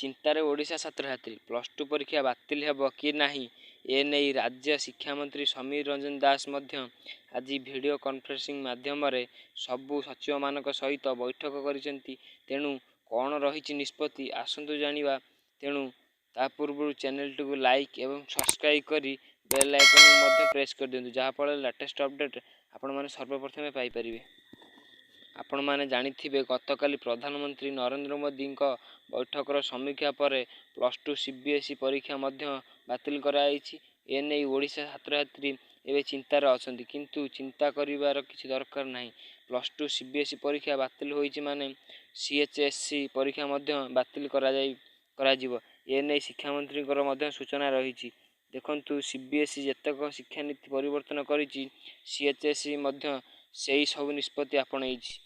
चिंतार ओडिशा छात्रछात्री +2 परीक्षा बातिल हेब कि नाही एने राज्य शिक्षामंत्री समीर रंजन दास आज वीडियो कॉन्फ्रेंसिंग माध्यम सबु सचिव मान सहित बैठक करिसेंती। तेणु कौन रही निष्पत्ति आसतु जानिबा। तेणु ता पूर्व चैनल टी को लाइक एवं सब्सक्राइब करी बेल आइकन प्रेस कर दियंतु, जहाँफल लेटेस्ट अपडेट आपण माने सर्वप्रथमे पाई परिबे। आपण माने जानिथिबे गतकाली प्रधानमंत्री नरेंद्र मोदी बैठकर समीक्षा पर +2 सीबीएसई परीक्षा बातिल कराई। एने ओडिशा छात्रछात्री एवं चिंतार अछंती, किंतु चिंता करिवार किछि दरकार नाही। +2 सीबीएसई परीक्षा बातिल होईछि माने सीएचएससी परीक्षा बातिल करा जिवो। एने शिक्षा मंत्री सूचना रही। देखंतु सीबीएसई जेतक शिक्षा नीति परिवर्तन करिछि, सीएचएससी सेही सब निष्पत्ति आपणेछि।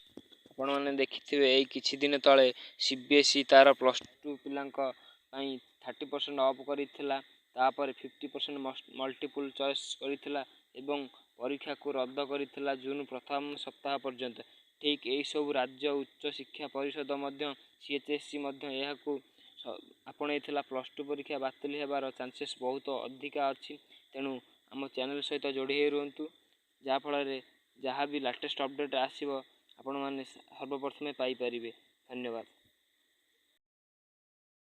आपण मैंने देखिथे यही किछि दिन तले सीबीएसई तार +2 पिलांक 30% ऑफ करिथिला, तापर 50% मल्टीपल चॉइस करिथिला एवं परीक्षा को रद्द करिथिला जून प्रथम सप्ताह पर्यंत। ठीक यही सब राज्य उच्च शिक्षा परिषद सीएचएससी यहाकू आपणेथिला +2 परीक्षा बातिल हेबार चांसेस बहुत अधिका अछि। तेणु आम चैनल सहित जोड़ी रुहतु, जहाँ फल जहाँ भी लेटेस्ट अपडेट आसीबो आपण माने सर्वप्रथमे पाई परिबे। धन्यवाद।